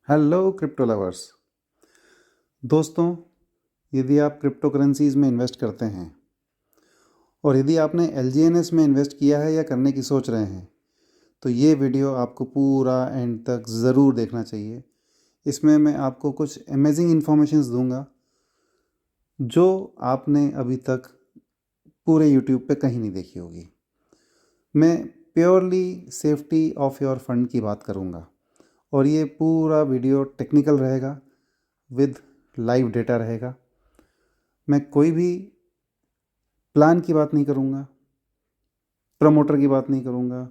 Hello crypto lovers. दोस्तों, यदि आप क्रिप्टो करेंसीज़ में इन्वेस्ट करते हैं और यदि आपने एलजीएनएस में इन्वेस्ट किया है या करने की सोच रहे हैं, तो ये वीडियो आपको पूरा एंड तक ज़रूर देखना चाहिए। इसमें मैं आपको कुछ अमेजिंग इन्फॉर्मेशंस दूंगा जो आपने अभी तक पूरे यूट्यूब पे कहीं नहीं देखी होगी। मैं purely safety of your fund की बात करूंगा और ये पूरा वीडियो टेक्निकल रहेगा, विद लाइव डेटा रहेगा। मैं कोई भी प्लान की बात नहीं करूँगा, प्रमोटर की बात नहीं करूँगा,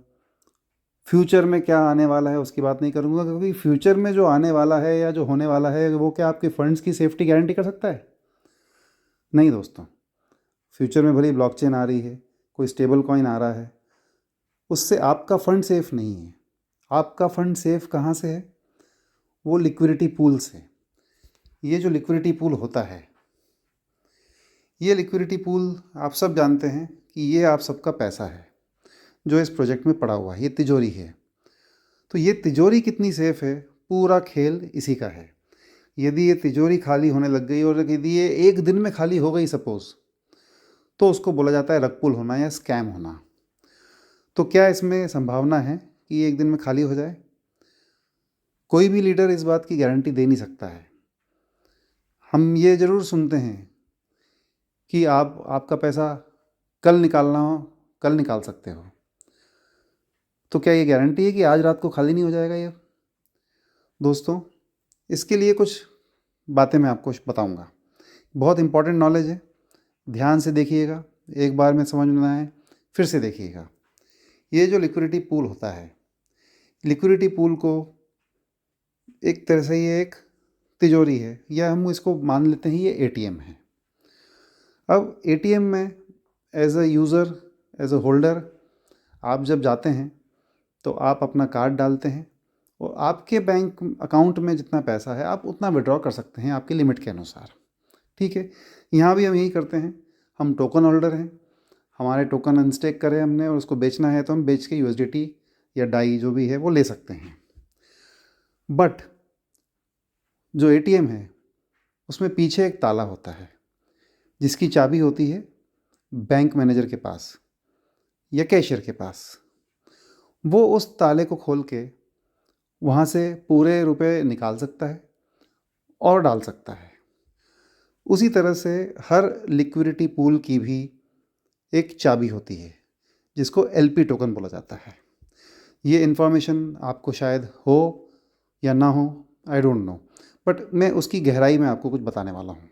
फ्यूचर में क्या आने वाला है उसकी बात नहीं करूँगा, क्योंकि फ्यूचर में जो आने वाला है या जो होने वाला है वो क्या आपके फंड्स की सेफ्टी गारंटी कर सकता है? नहीं दोस्तों। फ्यूचर में भली ब्लॉकचेन आ रही है, कोई स्टेबल कॉइन आ रहा है, उससे आपका फ़ंड सेफ़ नहीं है। आपका फ़ंड सेफ़ कहाँ से है? वो लिक्विडिटी पूल से। ये जो लिक्विडिटी पूल होता है, ये लिक्विडिटी पूल आप सब जानते हैं कि ये आप सबका पैसा है जो इस प्रोजेक्ट में पड़ा हुआ है, ये तिजोरी है। तो ये तिजोरी कितनी सेफ़ है, पूरा खेल इसी का है। यदि ये तिजोरी खाली होने लग गई और यदि ये एक दिन में खाली हो गई सपोज़, तो उसको बोला जाता है रग पुल होना या स्कैम होना। तो क्या इसमें संभावना है कि ये एक दिन में खाली हो जाए? कोई भी लीडर इस बात की गारंटी दे नहीं सकता है। हम ये ज़रूर सुनते हैं कि आप आपका पैसा कल निकालना हो, कल निकाल सकते हो। तो क्या ये गारंटी है कि आज रात को खाली नहीं हो जाएगा ये? दोस्तों, इसके लिए कुछ बातें मैं आपको बताऊंगा। बहुत इंपॉर्टेंट नॉलेज है, ध्यान से देखिएगा। एक बार में समझ में ना आए फिर से देखिएगा। ये जो लिक्विडिटी पूल होता है, लिक्विडिटी पूल को एक तरह से ये एक तिजोरी है, या हम इसको मान लेते हैं ये एटीएम है। अब एटीएम में as a user, as a holder, आप जब जाते हैं तो आप अपना कार्ड डालते हैं और आपके बैंक अकाउंट में जितना पैसा है आप उतना विड्रॉ कर सकते हैं आपकी लिमिट के अनुसार। ठीक है, यहाँ भी हम यही करते हैं। हम टोकन होल्डर हैं, हमारे टोकन अनस्टेक करे हमने और उसको बेचना है तो हम बेच के यूएसडीटी या डाई जो भी है वो ले सकते हैं। बट जो एटीएम है उसमें पीछे एक ताला होता है जिसकी चाबी होती है बैंक मैनेजर के पास या कैशियर के पास। वो उस ताले को खोल के वहाँ से पूरे रुपए निकाल सकता है और डाल सकता है। उसी तरह से हर लिक्विडिटी पूल की भी एक चाबी होती है जिसको एलपी टोकन बोला जाता है। ये इन्फॉर्मेशन आपको शायद हो या ना हो, आई डोंट नो, बट मैं उसकी गहराई में आपको कुछ बताने वाला हूँ।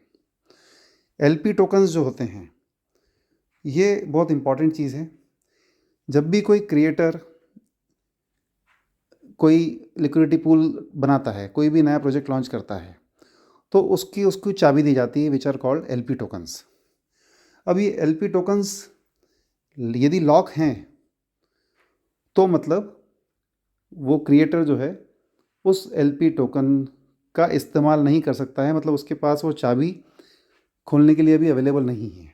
एलपी टोकन्स जो होते हैं ये बहुत इंपॉर्टेंट चीज़ है। जब भी कोई क्रिएटर कोई लिक्विडिटी पूल बनाता है, कोई भी नया प्रोजेक्ट लॉन्च करता है, तो उसकी चाबी दी जाती है, which are called LP tokens. अब ये एलपी टोकन्स यदि लॉक हैं तो मतलब वो क्रिएटर जो है उस एलपी टोकन का इस्तेमाल नहीं कर सकता है, मतलब उसके पास वो चाबी खोलने के लिए भी अवेलेबल नहीं है।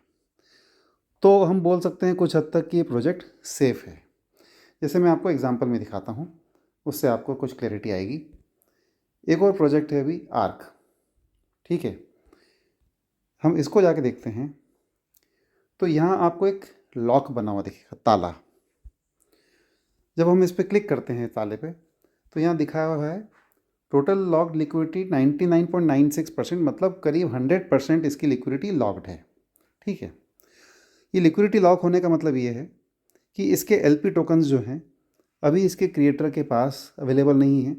तो हम बोल सकते हैं कुछ हद तक कि ये प्रोजेक्ट सेफ़ है। जैसे मैं आपको एग्जांपल में दिखाता हूँ, उससे आपको कुछ क्लैरिटी आएगी। एक और प्रोजेक्ट है अभी आर्क। ठीक है, हम इसको जाके देखते हैं तो यहाँ आपको एक लॉक बना हुआ दिखेगा, ताला। जब हम इस पर क्लिक करते हैं ताले पे, तो यहाँ दिखाया हुआ है टोटल लॉक्ड लिक्विडिटी 99.96%, मतलब करीब 100% इसकी लिक्विडिटी लॉक्ड है। ठीक है, ये लिक्विडिटी लॉक होने का मतलब ये है कि इसके एलपी टोकन्स जो हैं अभी इसके क्रिएटर के पास अवेलेबल नहीं हैं।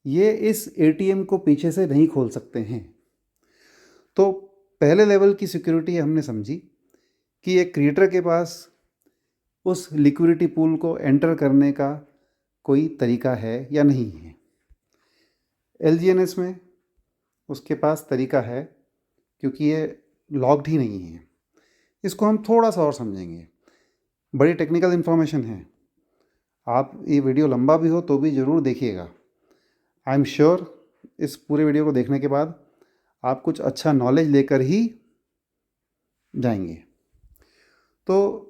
ये इस एटीएम को पीछे से नहीं खोल सकते हैं। तो पहले लेवल की सिक्योरिटी हमने समझी कि एक क्रिएटर के पास उस लिक्विडिटी पूल को एंटर करने का कोई तरीका है या नहीं है। एलजीएनएस में उसके पास तरीका है क्योंकि ये लॉक्ड ही नहीं है। इसको हम थोड़ा सा और समझेंगे, बड़ी टेक्निकल इन्फॉर्मेशन है। आप ये वीडियो लंबा भी हो तो भी ज़रूर देखिएगा। आई एम श्योर इस पूरे वीडियो को देखने के बाद आप कुछ अच्छा नॉलेज लेकर ही जाएंगे। तो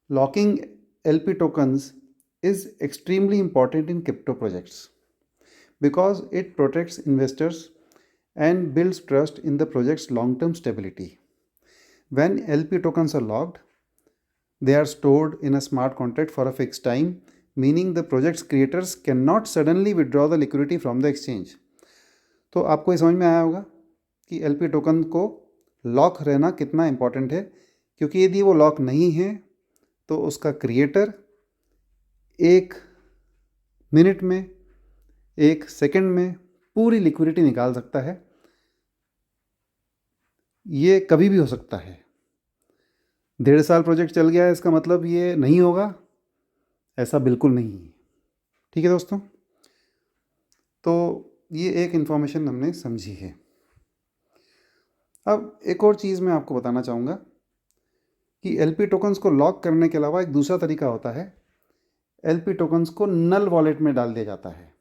locking LP tokens is extremely important in crypto projects. because it protects investors and builds trust in the project's long-term stability. When LP tokens are locked, they are stored in a smart contract for a fixed time, meaning the project's creators cannot suddenly withdraw the liquidity from the exchange. तो आपको ये समझ में आया होगा कि LP token को lock रहना कितना इम्पॉर्टेंट है, क्योंकि यदि वो लॉक नहीं है तो उसका क्रिएटर 1 मिनट में, 1 सेकंड में पूरी लिक्विडिटी निकाल सकता है। ये कभी भी हो सकता है। 1.5 साल प्रोजेक्ट चल गया है इसका मतलब ये नहीं होगा, ऐसा बिल्कुल नहीं है। ठीक है दोस्तों, तो ये एक इन्फॉर्मेशन हमने समझी है। अब एक और चीज़ मैं आपको बताना चाहूँगा कि LP टोकन्स को लॉक करने के अलावा एक दूसरा तरीका होता है। LP टोकन्स को नल वॉलेट में डाल दिया जाता है।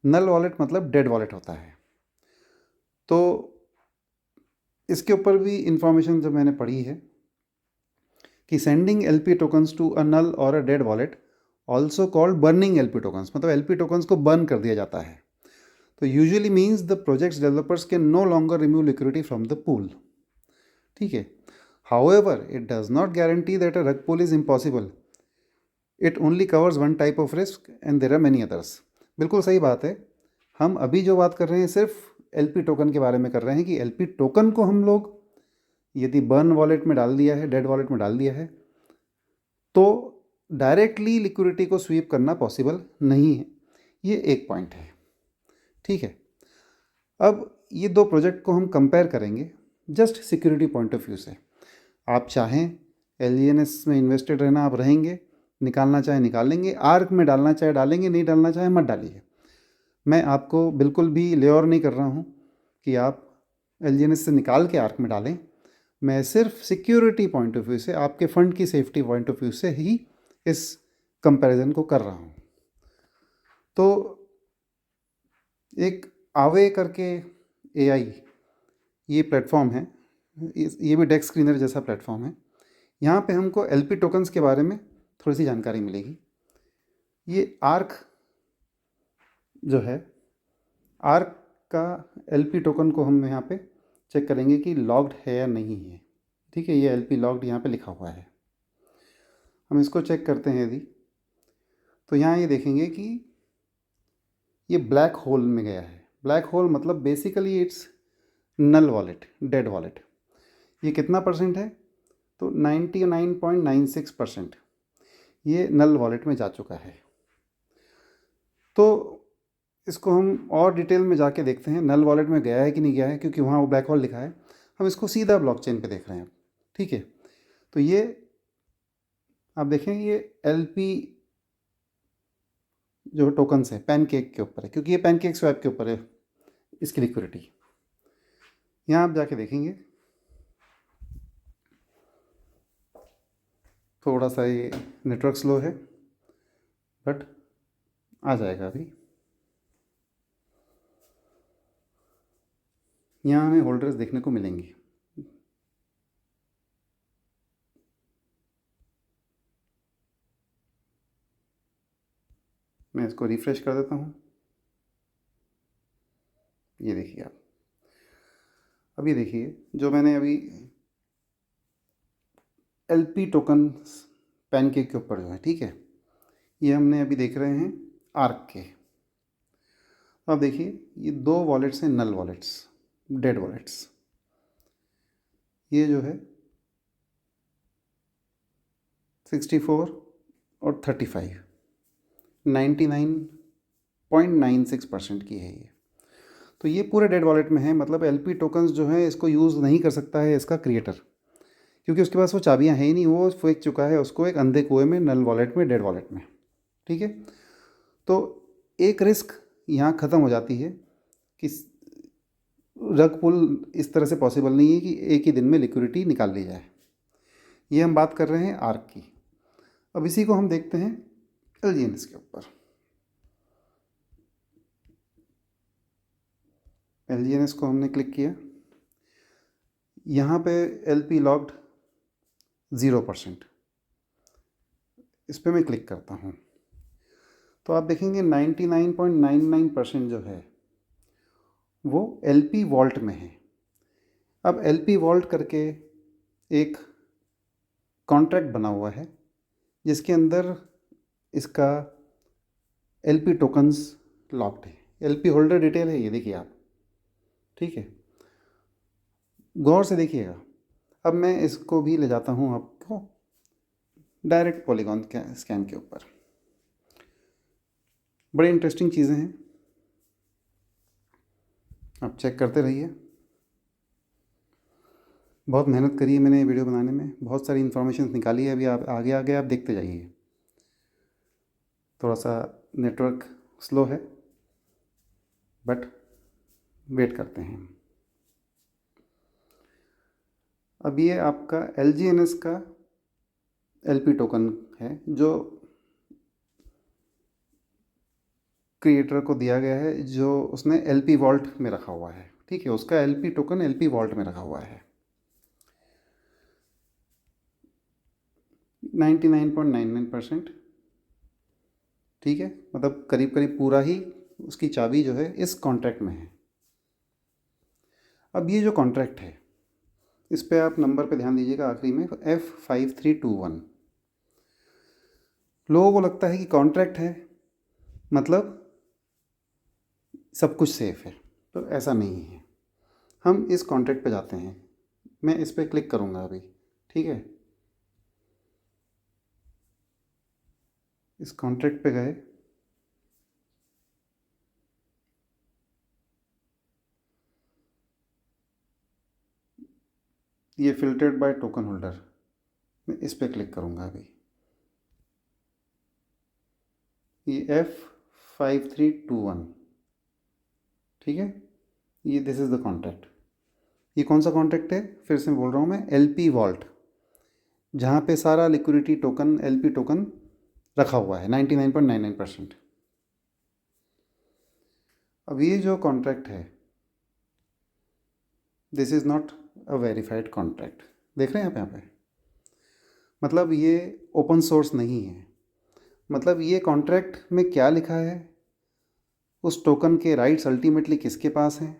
नल वॉलेट मतलब डेड वॉलेट होता है। तो इसके ऊपर भी इंफॉर्मेशन जब मैंने पढ़ी है कि sending LP tokens to a null और a dead wallet also called burning LP tokens, मतलब LP टोकन्स को बर्न कर दिया जाता है। तो usually means the projects developers can no longer remove liquidity from the pool. ठीक है, however it does not guarantee that a rug pull is impossible, it only covers one type of risk and there are many others. बिल्कुल सही बात है। हम अभी जो बात कर रहे हैं सिर्फ LP टोकन के बारे में कर रहे हैं कि LP टोकन को हम लोग यदि बर्न वॉलेट में डाल दिया है, डेड वॉलेट में डाल दिया है, तो डायरेक्टली लिक्विडिटी को स्वीप करना पॉसिबल नहीं है। ये एक पॉइंट है। ठीक है, अब ये दो प्रोजेक्ट को हम कंपेयर करेंगे just security point of view से। आप चाहें LGNS में इन्वेस्टेड रहना, आप रहेंगे, निकालना चाहे निकाल लेंगे, आर्क में डालना चाहे डालेंगे, नहीं डालना चाहे मत डालिए। मैं आपको बिल्कुल भी लेओर नहीं कर रहा हूँ कि आप LGNS से निकाल के आर्क में डालें। मैं सिर्फ सिक्योरिटी पॉइंट ऑफ व्यू से, आपके फंड की सेफ्टी पॉइंट ऑफ व्यू से ही इस कंपैरिजन को कर रहा हूँ। तो एक आवे करके AI ये प्लेटफॉर्म है, ये भी डेस्क स्क्रीनर जैसा प्लेटफॉर्म है। यहाँ पे हमको LP टोकन्स के बारे में थोड़ी सी जानकारी मिलेगी। ये आर्क जो है, आर्क का LP टोकन को हम यहाँ पे चेक करेंगे कि लॉग्ड है या नहीं है। ठीक है, ये LP लॉग्ड यहाँ पे लिखा हुआ है। हम इसको चेक करते हैं यदि, तो यहाँ ये देखेंगे कि ये ब्लैक होल में गया है। ब्लैक होल मतलब basically it's null wallet, dead wallet. ये कितना परसेंट है? तो 99.96% ये नल वॉलेट में जा चुका है। तो इसको हम और डिटेल में जाके देखते हैं नल वॉलेट में गया है कि नहीं गया है, क्योंकि वहाँ वो ब्लैक होल लिखा है। हम इसको सीधा ब्लॉकचेन पे देख रहे हैं। ठीक है, तो ये आप देखें, ये LP जो टोकन्स है पैनकेक के ऊपर है, क्योंकि ये पैनकेक स्वैप के ऊपर है इसकी लिक्विडिटी। यहाँ आप जाके देखेंगे, थोड़ा सा ये नेटवर्क स्लो है बट आ जाएगा अभी। यहाँ हमें होल्डर्स देखने को मिलेंगे। मैं इसको रिफ्रेश कर देता हूँ। ये देखिए आप, अभी देखिए जो मैंने अभी LP टोकन पैनकेक के ऊपर जो है, ठीक है, ये हमने अभी देख रहे हैं आर्क के। तो आप देखिए ये दो वॉलेट्स हैं, नल वॉलेट्स, डेड वॉलेट्स। ये जो है 64 और 35, 99.96% की है ये। तो ये पूरे डेड वॉलेट में है, मतलब LP टोकन्स जो है इसको यूज़ नहीं कर सकता है इसका क्रिएटर, क्योंकि उसके पास वो चाबियां हैं ही नहीं, वो फेंक चुका है उसको एक अंधे कुएं में, नल वॉलेट में, डेड वॉलेट में। ठीक है, तो एक रिस्क यहाँ ख़त्म हो जाती है कि रग पुल इस तरह से पॉसिबल नहीं है कि एक ही दिन में लिक्विडिटी निकाल ली जाए। ये हम बात कर रहे हैं आर्क की। अब इसी को हम देखते हैं LGNS के ऊपर। LGNS को हमने क्लिक किया, यहाँ पे LP लॉक्ड 0%, इस पर मैं क्लिक करता हूँ। तो आप देखेंगे 99.99% जो है वो LP वॉल्ट में है। अब LP वॉल्ट करके एक कॉन्ट्रैक्ट बना हुआ है जिसके अंदर इसका LP टोकन्स लॉक्ड है। LP होल्डर डिटेल है, ये देखिए आप, ठीक है, गौर से देखिएगा। अब मैं इसको भी ले जाता हूँ आपको डायरेक्ट पॉलीगॉन स्कैन के ऊपर। बड़ी इंटरेस्टिंग चीज़ें हैं, आप चेक करते रहिए। बहुत मेहनत करी है मैंने वीडियो बनाने में, बहुत सारी इन्फॉर्मेशन निकाली है। अभी आप आगे आगे आप देखते जाइए। थोड़ा सा नेटवर्क स्लो है बट वेट करते हैं। अब ये आपका LGNS का LP टोकन है जो क्रिएटर को दिया गया है, जो उसने LP वॉल्ट में रखा हुआ है, ठीक है। उसका LP टोकन LP वॉल्ट में रखा हुआ है 99.99%, ठीक है। मतलब करीब करीब पूरा ही उसकी चाबी जो है इस कॉन्ट्रैक्ट में है। अब ये जो कॉन्ट्रैक्ट है इस पे आप नंबर पे ध्यान दीजिएगा, आखिरी में F5321। लोगों को लगता है कि कॉन्ट्रैक्ट है मतलब सब कुछ सेफ है, तो ऐसा नहीं है। हम इस कॉन्ट्रैक्ट पे जाते हैं, मैं इस पर क्लिक करूँगा अभी, ठीक है। इस कॉन्ट्रैक्ट पे गए, ये फिल्टर्ड बाय टोकन होल्डर, मैं इस पर क्लिक करूँगा अभी। ये F5321, ठीक है। ये दिस इज़ द कॉन्ट्रैक्ट। ये कौन सा कॉन्ट्रैक्ट है, फिर से बोल रहा हूँ मैं, LP वॉल्ट, जहाँ पे सारा लिक्विडिटी टोकन LP टोकन रखा हुआ है 99.99%। अब ये जो कॉन्ट्रैक्ट है this is not a verified contract, देख रहे हैं आप यहाँ पे। मतलब ये ओपन सोर्स नहीं है। मतलब ये कॉन्ट्रैक्ट में क्या लिखा है, उस टोकन के राइट्स अल्टीमेटली किसके पास हैं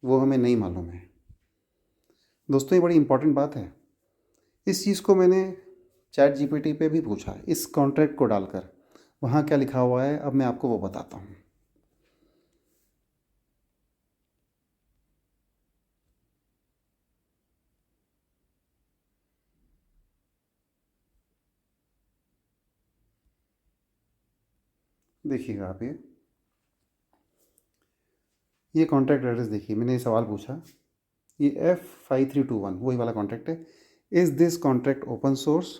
वो हमें नहीं मालूम है। दोस्तों ये बड़ी इंपॉर्टेंट बात है। इस चीज़ को मैंने ChatGPT पे भी पूछा, इस कॉन्ट्रैक्ट को डालकर वहाँ क्या लिखा हुआ है, अब मैं आपको वो बताता हूँ। देखिएगा आप, ये कॉन्ट्रैक्ट एड्रेस देखिए, मैंने ये सवाल पूछा, ये F5321 वही वाला कॉन्ट्रैक्ट है। Is this contract open source,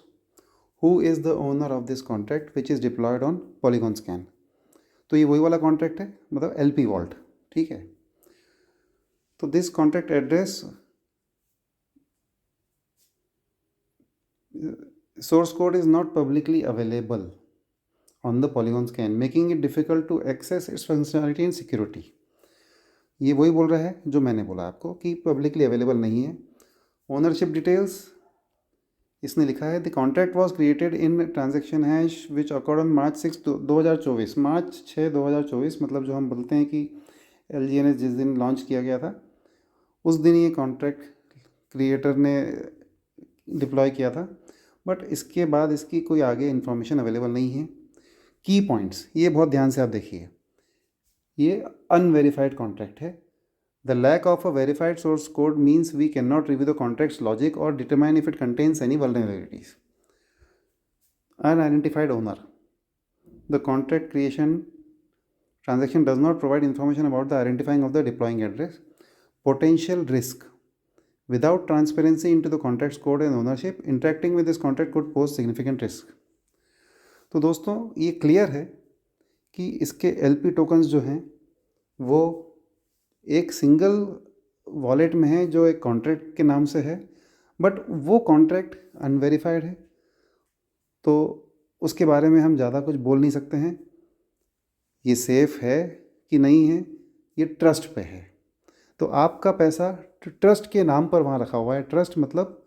who is the owner of this contract which is diploid on polygon scan. तो ये वही वाला कॉन्ट्रैक्ट है, मतलब LP वॉल्ट, ठीक है। तो this contract address source code is not publicly available on the Polygon scan, making it difficult to access its functionality and security। ये वही बोल रहा है जो मैंने बोला आपको कि पब्लिकली अवेलेबल नहीं है। ओनरशिप डिटेल्स इसने लिखा है, the contract was created in transaction hash which accord on March 6, 2024। March 6, 2024, मतलब जो हम बोलते हैं कि LGNS जिस दिन लॉन्च किया गया था उस दिन ये कॉन्ट्रैक्ट क्रिएटर ने डिप्लॉय किया था, बट इसके बाद इसकी कोई आगे इन्फॉर्मेशन अवेलेबल नहीं है। की पॉइंट्स ये बहुत ध्यान से आप देखिए, ये अनवेरीफाइड कॉन्ट्रैक्ट है। The lack of a verified source code means we can not review the contract's logic और determine if it contains any vulnerabilities. Unidentified owner, the contract creation transaction does not provide information about the identifying of the deploying address. Potential risk, without transparency into the contract's code and ownership, interacting with this contract could pose significant risk। तो दोस्तों ये clear है कि इसके LP tokens जो हैं वो एक सिंगल वॉलेट में है जो एक कॉन्ट्रैक्ट के नाम से है, बट वो कॉन्ट्रैक्ट अनवेरीफाइड है, तो उसके बारे में हम ज़्यादा कुछ बोल नहीं सकते हैं। ये सेफ़ है कि नहीं है ये ट्रस्ट पे है। तो आपका पैसा ट्रस्ट के नाम पर वहाँ रखा हुआ है। ट्रस्ट मतलब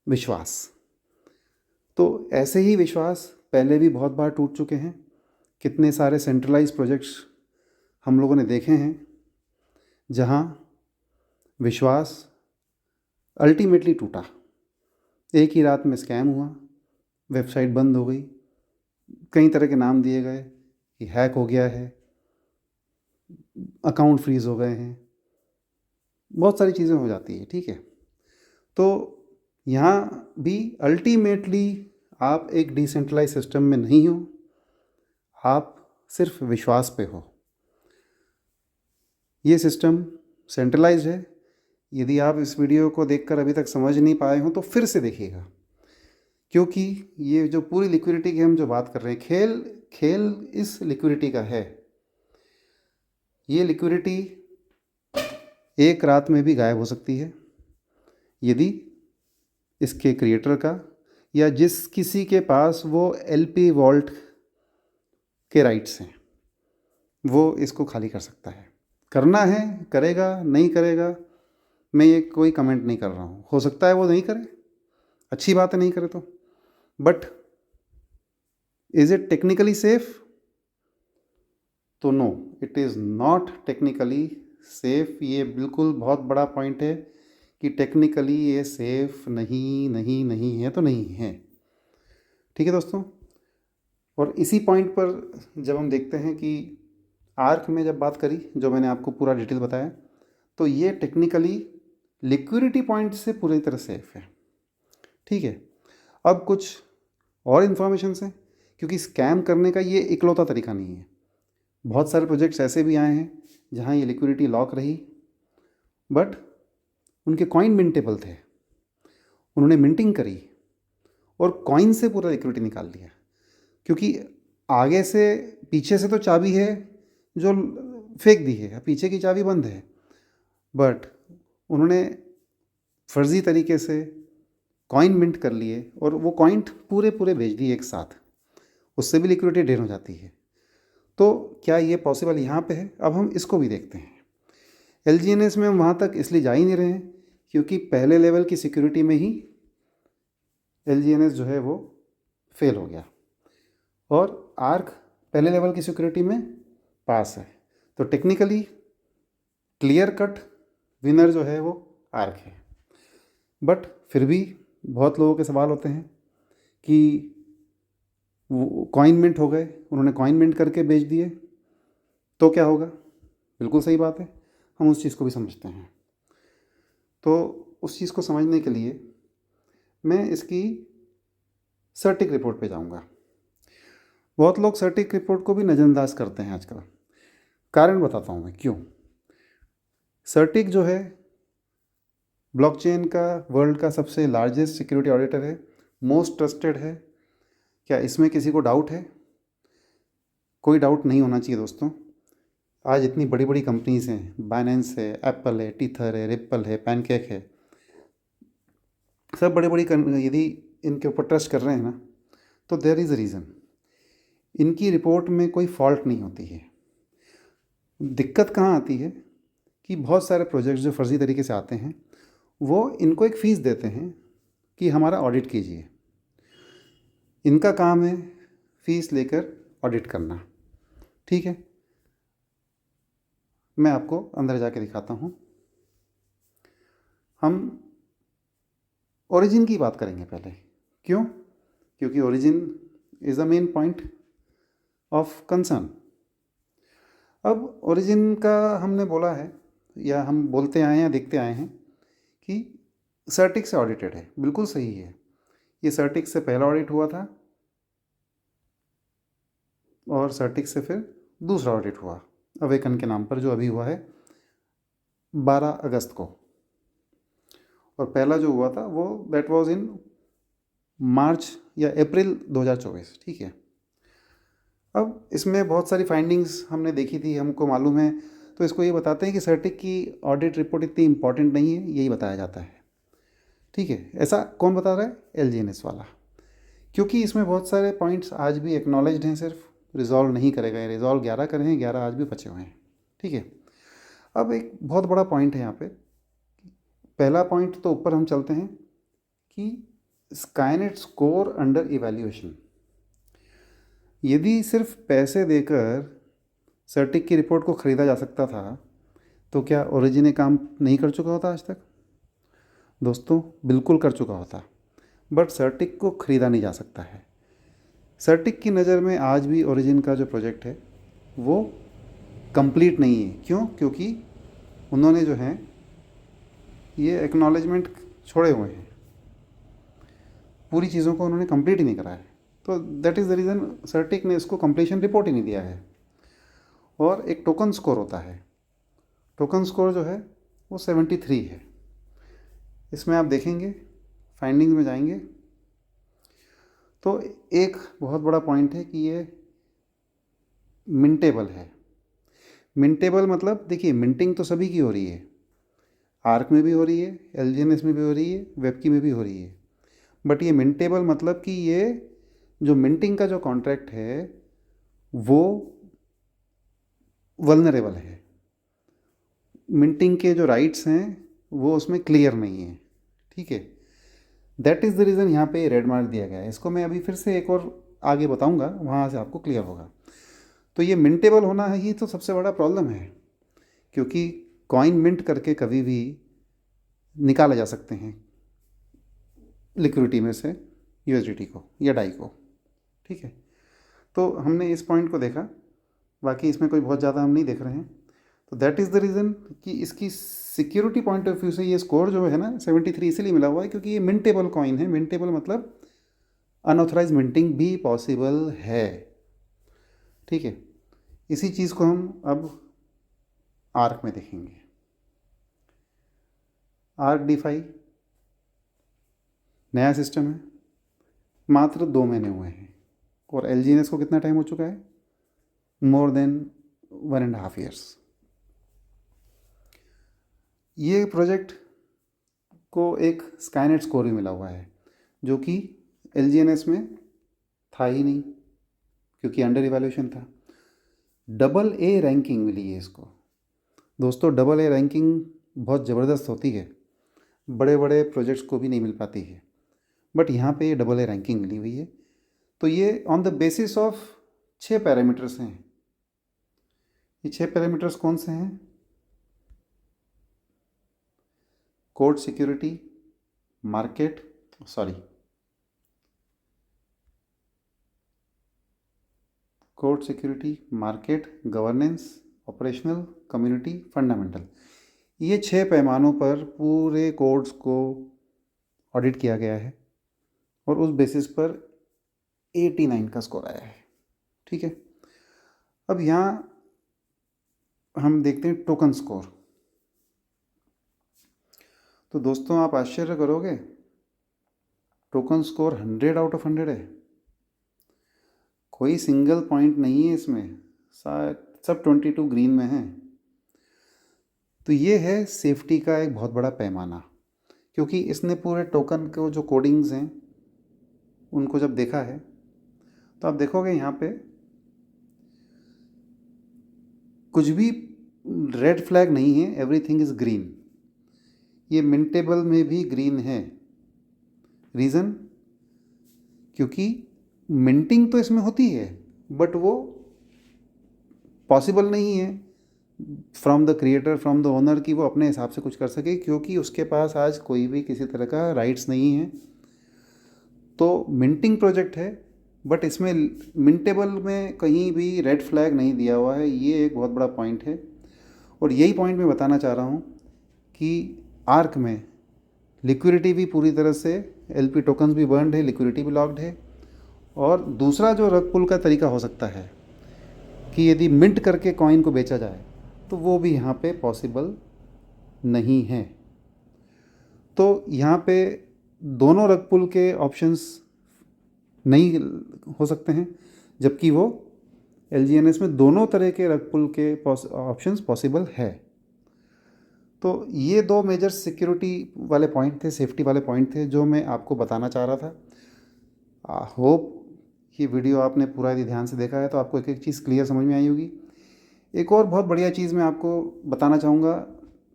विश्वास। तो ऐसे ही विश्वास पहले भी बहुत बार टूट चुके हैं। कितने सारे सेंट्रलाइज प्रोजेक्ट्स हम लोगों ने देखे हैं जहां विश्वास अल्टीमेटली टूटा। एक ही रात में स्कैम हुआ, वेबसाइट बंद हो गई, कई तरह के नाम दिए गए कि हैक हो गया है, अकाउंट फ्रीज हो गए हैं, बहुत सारी चीज़ें हो जाती है। ठीक है, तो यहाँ भी अल्टीमेटली आप एक डिसेंट्रलाइज सिस्टम में नहीं हो, आप सिर्फ विश्वास पे हो। ये सिस्टम सेंट्रलाइज है। यदि आप इस वीडियो को देखकर अभी तक समझ नहीं पाए हो तो फिर से देखिएगा, क्योंकि ये जो पूरी लिक्विडिटी की हम जो बात कर रहे हैं, खेल इस लिक्विडिटी का है। ये लिक्विडिटी एक रात में भी गायब हो सकती है यदि इसके क्रिएटर का या जिस किसी के पास वो LP वॉल्ट के राइट्स हैं वो इसको खाली कर सकता है। करना है करेगा, नहीं करेगा मैं ये कोई कमेंट नहीं कर रहा हूँ। हो सकता है वो नहीं करे, अच्छी बात है नहीं करे तो, but is it technically safe? तो no, it is not technically safe. ये बिल्कुल बहुत बड़ा पॉइंट है कि टेक्निकली ये सेफ नहीं है तो नहीं है। ठीक है दोस्तों, और इसी पॉइंट पर जब हम देखते हैं कि आर्क में जब बात करी, जो मैंने आपको पूरा डिटेल बताया, तो ये टेक्निकली लिक्विडिटी पॉइंट से पूरी तरह सेफ है। ठीक है, अब कुछ और इन्फॉर्मेशन है, क्योंकि स्कैम करने का ये इकलौता तरीका नहीं है। बहुत सारे प्रोजेक्ट्स ऐसे भी आए हैं जहाँ ये लिक्विडिटी लॉक रही, बट उनके कॉइन मिंटेबल थे, उन्होंने मिंटिंग करी और कॉइन से पूरा लिक्विडिटी निकाल लिया। क्योंकि आगे से पीछे से तो चाबी है जो फेंक दी है, पीछे की चाबी बंद है, बट उन्होंने फर्जी तरीके से कॉइन मिंट कर लिए और वो कॉइन पूरे बेच दिए एक साथ, उससे भी लिक्विडिटी ड्रेन हो जाती है। तो क्या ये पॉसिबल यहाँ पे है? अब हम इसको भी देखते हैं। LGNS में हम वहाँ तक इसलिए जा ही नहीं रहे हैं क्योंकि पहले लेवल की सिक्योरिटी में ही LGNS जो है वो फेल हो गया और आर्क पहले लेवल की सिक्योरिटी में पास है। तो टेक्निकली क्लियर कट विनर जो है वो आर्क है, बट फिर भी बहुत लोगों के सवाल होते हैं कि वो कॉइन मिंट हो गए, उन्होंने कॉइन मिंट करके बेच दिए तो क्या होगा? बिल्कुल सही बात है, हम उस चीज़ को भी समझते हैं। तो उस चीज़ को समझने के लिए मैं इसकी सर्टिक रिपोर्ट पे जाऊंगा। बहुत लोग सर्टिक रिपोर्ट को भी नज़रअंदाज करते हैं आजकल। कारण बताता हूँ मैं क्यों। सर्टिक जो है ब्लॉकचेन का वर्ल्ड का सबसे लार्जेस्ट सिक्योरिटी ऑडिटर है, मोस्ट ट्रस्टेड है। क्या इसमें किसी को डाउट है? कोई डाउट नहीं होना चाहिए दोस्तों। आज इतनी बड़ी बड़ी कंपनीज हैं, बाइनेंस है, एप्पल है, टीथर है, रिप्पल है, पैनकेक है, सब बड़ी यदि इनके ऊपर ट्रस्ट कर रहे हैं ना, तो देयर इज़ अ रीज़न। इनकी रिपोर्ट में कोई फॉल्ट नहीं होती है। दिक्कत कहाँ आती है कि बहुत सारे प्रोजेक्ट्स जो फर्जी तरीके से आते हैं वो इनको एक फ़ीस देते हैं कि हमारा ऑडिट कीजिए। इनका काम है फ़ीस लेकर ऑडिट करना। ठीक है, मैं आपको अंदर जाके दिखाता हूँ। हम ओरिजिन की बात करेंगे पहले। क्यों? क्योंकि origin is the main point of concern. अब ओरिजिन का हमने बोला है या हम बोलते आए हैं या देखते आए हैं कि सर्टिक से ऑडिटेड है, बिल्कुल सही है। ये सर्टिक से पहला ऑडिट हुआ था और सर्टिक से फिर दूसरा ऑडिट हुआ अवेकन के नाम पर, जो अभी हुआ है 12 अगस्त को। और पहला जो हुआ था वो दैट वाज इन मार्च या अप्रैल 2024। ठीक है, अब इसमें बहुत सारी फाइंडिंग्स हमने देखी थी, हमको मालूम है, तो इसको ये बताते हैं कि सर्टिक की ऑडिट रिपोर्ट इतनी इंपॉर्टेंट नहीं है, यही बताया जाता है। ठीक है, ऐसा कौन बता रहा है? LGNS वाला। क्योंकि इसमें बहुत सारे पॉइंट्स आज भी एक्नॉलेज्ड हैं, सिर्फ रिजॉल्व नहीं करे गए। रिजॉल्व 11 करे हैं, 11 आज भी बचे हुए हैं। ठीक है, अब एक बहुत बड़ा पॉइंट है यहाँ पे। पहला पॉइंट तो ऊपर हम चलते हैं कि स्काईनेट स्कोर अंडर इवैल्यूएशन। यदि सिर्फ पैसे देकर सर्टिक की रिपोर्ट को ख़रीदा जा सकता था तो क्या ओरिजिन ये काम नहीं कर चुका होता आज तक? दोस्तों, बिल्कुल कर चुका होता, बट सर्टिक को ख़रीदा नहीं जा सकता है। सर्टिक की नज़र में आज भी ओरिजिन का जो प्रोजेक्ट है वो कंप्लीट नहीं है। क्यों? क्योंकि उन्होंने जो है ये एक्नॉलेजमेंट छोड़े हुए हैं, पूरी चीज़ों को उन्होंने कंप्लीट ही नहीं करा है। तो दैट इज़ द रीज़न सर्टिक ने इसको कंप्लीशन रिपोर्ट ही नहीं दिया है। और एक टोकन स्कोर होता है, टोकन स्कोर जो है वो 73 है। इसमें आप देखेंगे, फाइंडिंग्स में जाएंगे तो एक बहुत बड़ा पॉइंट है कि ये मिंटेबल है। मिंटेबल मतलब देखिए, मिंटिंग तो सभी की हो रही है, आर्क में भी हो रही है, एलजीएनएस में भी हो रही है, वेबकी में भी हो रही है, बट ये मिंटेबल मतलब कि ये जो मिंटिंग का जो कॉन्ट्रैक्ट है वो वल्नरेबल है। मिंटिंग के जो राइट्स हैं वो उसमें क्लियर नहीं है, ठीक है। दैट इज़ द रीज़न यहाँ पे रेड मार्क दिया गया है। इसको मैं अभी फिर से एक और आगे बताऊँगा, वहाँ से आपको क्लियर होगा। तो ये मिंटेबल होना ही तो सबसे बड़ा प्रॉब्लम है, क्योंकि कॉइन मिंट करके कभी भी निकाले जा सकते हैं लिक्विडिटी में से यूएसडीटी को या डाई को, ठीक है। तो हमने इस पॉइंट को देखा, बाकी इसमें कोई बहुत ज़्यादा हम नहीं देख रहे हैं। तो दैट इज़ द रीज़न कि इसकी सिक्योरिटी पॉइंट ऑफ व्यू से ये स्कोर जो है ना 73 इसीलिए मिला हुआ है क्योंकि ये मिंटेबल कॉइन है। मिंटेबल मतलब अनऑथराइज मिंटिंग भी पॉसिबल है, ठीक है। इसी चीज़ को हम अब आर्क में देखेंगे। आर्क DeFi नया सिस्टम है, मात्र 2 महीने हुए हैं, और एलजीएनएस को कितना टाइम हो चुका है? More than 1.5 years. ये प्रोजेक्ट को एक स्काईनेट स्कोर भी मिला हुआ है जो कि एलजीएनएस में था ही नहीं, क्योंकि अंडर इवैल्यूएशन था। AA रैंकिंग मिली है इसको। दोस्तों, AA रैंकिंग बहुत ज़बरदस्त होती है, बड़े बड़े प्रोजेक्ट्स को भी नहीं मिल पाती है, बट यहाँ पे ये AA रैंकिंग मिली हुई है। तो ये on the basis of 6 parameters हैं। ये 6 पैरामीटर्स कौन से हैं? Code security, market, code security, market, governance, operational, community, fundamental. ये 6 पैमानों पर पूरे कोड्स को ऑडिट किया गया है और उस बेसिस पर 89 का स्कोर आया है, ठीक है। अब यहाँ हम देखते हैं टोकन स्कोर। तो दोस्तों, आप आश्चर्य करोगे, टोकन स्कोर 100 आउट ऑफ 100 है। कोई सिंगल पॉइंट नहीं है इसमें, सब 22 ग्रीन में है। तो ये है सेफ्टी का एक बहुत बड़ा पैमाना, क्योंकि इसने पूरे टोकन को जो कोडिंग्स हैं उनको जब देखा है तो आप देखोगे यहाँ पे कुछ भी रेड फ्लैग नहीं है, एवरीथिंग इज़ ग्रीन। ये मिंटेबल में भी ग्रीन है। रीज़न? क्योंकि मिंटिंग तो इसमें होती है बट वो पॉसिबल नहीं है from the creator, from the owner की वो अपने हिसाब से कुछ कर सके, क्योंकि उसके पास आज कोई भी किसी तरह का राइट्स नहीं है। तो मिंटिंग प्रोजेक्ट है बट इसमें मिंटेबल में कहीं भी रेड फ्लैग नहीं दिया हुआ है। ये एक बहुत बड़ा पॉइंट है और यही पॉइंट मैं बताना चाह रहा हूँ कि आर्क में लिक्विडिटी भी पूरी तरह से, LP टोकन्स भी बर्न्ड है, लिक्विडिटी भी लॉक्ड है। और दूसरा जो रग पुल का तरीका हो सकता है कि यदि मिंट करके कॉइन को बेचा जाए तो वो भी यहाँ पे पॉसिबल नहीं है। तो यहाँ पे दोनों रग पुल के ऑप्शंस नहीं हो सकते हैं, जबकि वो LGNS में दोनों तरह के रग पुल के ऑप्शंस पॉसिबल है। तो ये 2 मेजर सिक्योरिटी वाले पॉइंट थे, सेफ्टी वाले पॉइंट थे जो मैं आपको बताना चाह रहा था। होप ये वीडियो आपने पूरा यदि ध्यान से देखा है तो आपको एक एक चीज़ क्लियर समझ में आई होगी। एक और बहुत बढ़िया चीज़ मैं आपको बताना चाहूँगा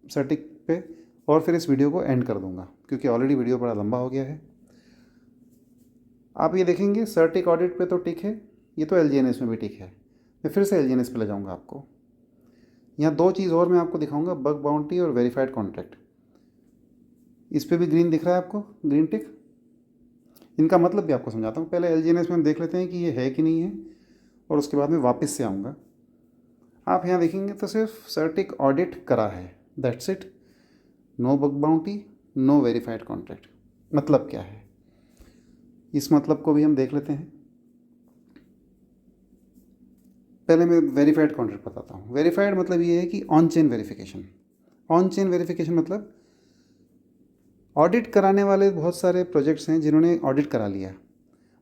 सर्टिक पे, और फिर इस वीडियो को एंड कर दूँगा क्योंकि ऑलरेडी वीडियो बड़ा लंबा हो गया है। आप ये देखेंगे सर्टिक ऑडिट पे तो टिक है, ये तो LGNS में भी टिक है। मैं फिर से LGNS पे ले जाऊँगा आपको। यहाँ दो चीज़ और मैं आपको दिखाऊंगा, बग बाउंटी और वेरीफाइड कॉन्ट्रैक्ट। इस पे भी ग्रीन दिख रहा है आपको, ग्रीन टिक। इनका मतलब भी आपको समझाता हूँ। पहले LGNS में हम देख लेते हैं कि ये है कि नहीं है, और उसके बाद में वापस से आऊँगा। आप यहाँ देखेंगे तो सिर्फ सर्टिक ऑडिट करा है, that's it. No bug bounty, no verified contract. मतलब क्या है, इस मतलब को भी हम देख लेते हैं। पहले मैं वेरीफाइड कॉन्ट्रैक्ट बताता हूँ। वेरीफाइड मतलब ये है कि on chain verification. On chain verification मतलब ऑडिट कराने वाले बहुत सारे प्रोजेक्ट्स हैं जिन्होंने ऑडिट करा लिया,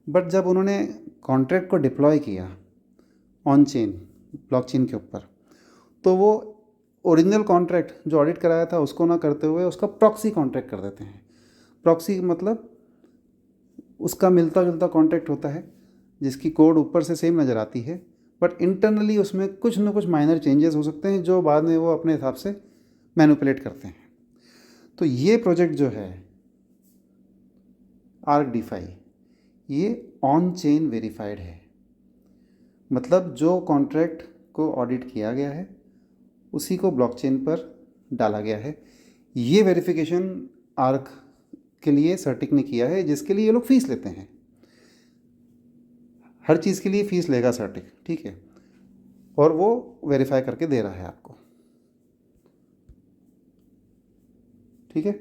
बट जब उन्होंने कॉन्ट्रैक्ट को डिप्लॉय किया ऑन चेन ब्लॉकचेन के ऊपर, तो वो ओरिजिनल कॉन्ट्रैक्ट जो ऑडिट कराया था उसको ना करते हुए उसका प्रॉक्सी कॉन्ट्रैक्ट कर देते हैं। प्रॉक्सी मतलब उसका मिलता जुलता कॉन्ट्रैक्ट होता है जिसकी कोड ऊपर से सेम नज़र आती है, बट इंटरनली उसमें कुछ ना कुछ माइनर चेंजेस हो सकते हैं जो बाद में वो अपने हिसाब से मैनिपुलेट करते हैं। तो ये प्रोजेक्ट जो है आर्क डिफाई, ये ऑन चेन वेरीफाइड है। मतलब जो कॉन्ट्रैक्ट को ऑडिट किया गया है उसी को ब्लॉकचेन पर डाला गया है। ये वेरिफिकेशन आर्क के लिए सर्टिक ने किया है, जिसके लिए ये लोग फीस लेते हैं। हर चीज़ के लिए फ़ीस लेगा सर्टिक, ठीक है, और वो वेरीफाई करके दे रहा है आपको, ठीक है।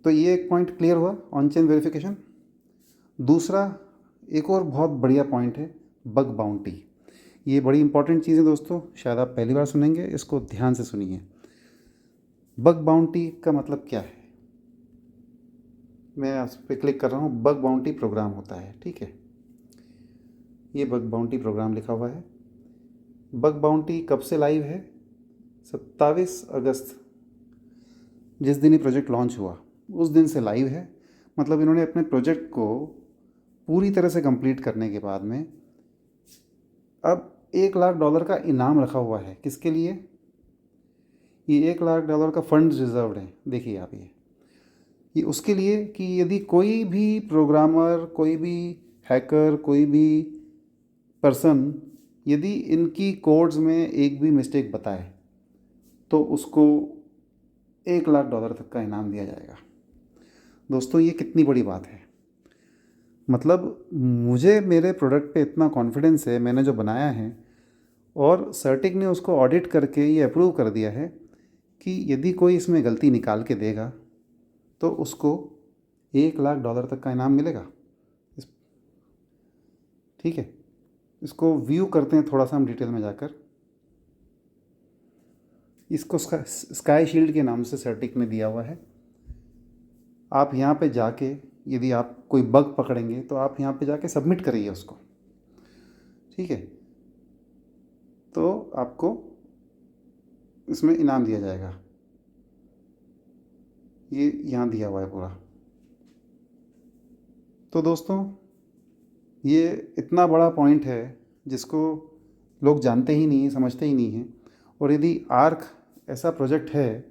तो ये एक पॉइंट क्लियर हुआ, ऑन चेन वेरिफिकेशन। दूसरा एक और बहुत बढ़िया पॉइंट है, बग बाउंटी। ये बड़ी इंपॉर्टेंट चीज़ है दोस्तों, शायद आप पहली बार सुनेंगे, इसको ध्यान से सुनिए। बग बाउंटी का मतलब क्या है, मैं उस पर क्लिक कर रहा हूँ। बग बाउंटी प्रोग्राम होता है, ठीक है। ये बग बाउंटी प्रोग्राम लिखा हुआ है। बग बाउंटी कब से लाइव है? 27 अगस्त, जिस दिन ये प्रोजेक्ट लॉन्च हुआ उस दिन से लाइव है। मतलब इन्होंने अपने प्रोजेक्ट को पूरी तरह से कंप्लीट करने के बाद में अब $1 लाख का इनाम रखा हुआ है। किसके लिए? ये $1 लाख का फंड रिजर्व्ड है। देखिए आप, ये उसके लिए कि यदि कोई भी प्रोग्रामर, कोई भी हैकर, कोई भी पर्सन यदि इनकी कोड्स में एक भी मिस्टेक बताए तो उसको $1 लाख तक का इनाम दिया जाएगा। दोस्तों ये कितनी बड़ी बात है। मतलब मुझे मेरे प्रोडक्ट पे इतना कॉन्फिडेंस है, मैंने जो बनाया है, और सर्टिक ने उसको ऑडिट करके ये अप्रूव कर दिया है कि यदि कोई इसमें गलती निकाल के देगा तो उसको $1 लाख तक का इनाम मिलेगा। ठीक है, इसको व्यू करते हैं थोड़ा सा हम डिटेल में जाकर। इसको स्काई शील्ड के नाम से सर्टिक ने दिया हुआ है। आप यहाँ पे जाके यदि आप कोई बग पकड़ेंगे तो आप यहाँ पे जाके सबमिट करिए उसको, ठीक है, तो आपको इसमें इनाम दिया जाएगा। ये यहाँ दिया हुआ है पूरा। तो दोस्तों ये इतना बड़ा पॉइंट है जिसको लोग जानते ही नहीं हैं, समझते ही नहीं हैं। और यदि आर्क ऐसा प्रोजेक्ट है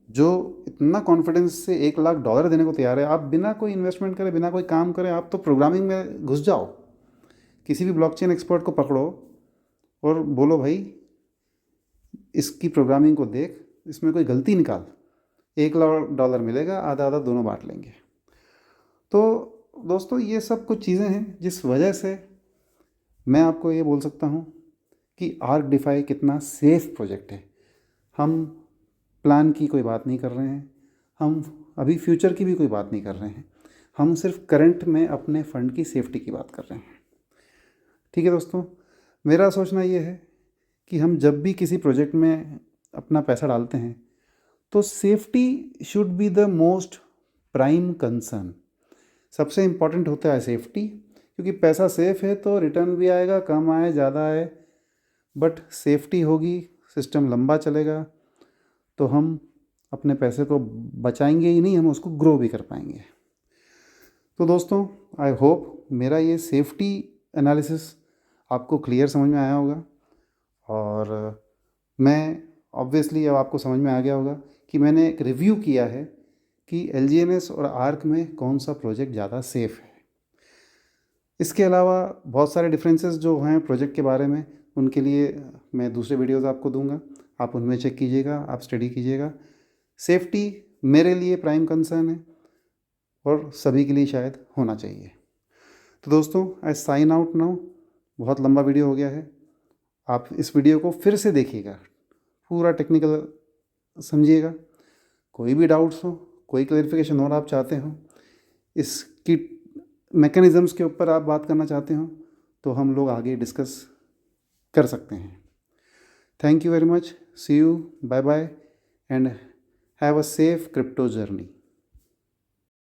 जो इतना कॉन्फिडेंस से $1 लाख देने को तैयार है, आप बिना कोई इन्वेस्टमेंट करें, बिना कोई काम करें, आप तो प्रोग्रामिंग में घुस जाओ, किसी भी ब्लॉकचेन एक्सपर्ट को पकड़ो और बोलो भाई इसकी प्रोग्रामिंग को देख, इसमें कोई गलती निकाल, $1 लाख मिलेगा, आधा आधा दोनों बांट लेंगे। तो दोस्तों ये सब कुछ चीज़ें हैं जिस वजह से मैं आपको ये बोल सकता हूँ कि आर्क डिफाई कितना सेफ प्रोजेक्ट है। हम प्लान की कोई बात नहीं कर रहे हैं, हम अभी फ्यूचर की भी कोई बात नहीं कर रहे हैं, हम सिर्फ करंट में अपने फंड की सेफ्टी की बात कर रहे हैं। ठीक है दोस्तों, मेरा सोचना ये है कि हम जब भी किसी प्रोजेक्ट में अपना पैसा डालते हैं तो safety should be the most prime concern. सबसे इम्पॉर्टेंट होता है सेफ्टी, क्योंकि पैसा सेफ है तो रिटर्न भी आएगा, कम आए ज़्यादा आए, बट सेफ्टी होगी, सिस्टम लंबा चलेगा, तो हम अपने पैसे को बचाएंगे ही नहीं, हम उसको ग्रो भी कर पाएंगे। तो दोस्तों आई होप मेरा ये सेफ्टी एनालिसिस आपको क्लियर समझ में आया होगा, और मैं ऑब्वियसली अब आपको समझ में आ गया होगा कि मैंने एक रिव्यू किया है कि LGNS और आर्क में कौन सा प्रोजेक्ट ज़्यादा सेफ़ है। इसके अलावा बहुत सारे डिफरेंसेस जो हैं प्रोजेक्ट के बारे में, उनके लिए मैं दूसरे वीडियोज़ आपको दूंगा, आप उनमें चेक कीजिएगा, आप स्टडी कीजिएगा। सेफ्टी मेरे लिए प्राइम कंसर्न है और सभी के लिए शायद होना चाहिए। तो दोस्तों, आई साइन आउट नाउ। बहुत लंबा वीडियो हो गया है, आप इस वीडियो को फिर से देखिएगा, पूरा टेक्निकल समझिएगा। कोई भी डाउट्स हो, कोई क्लैरिफिकेशन और आप चाहते हो, इसकी मैकेनिज़म्स के ऊपर आप बात करना चाहते हो, तो हम लोग आगे डिस्कस कर सकते हैं। Thank you very much, see you, bye bye, and have a safe crypto journey.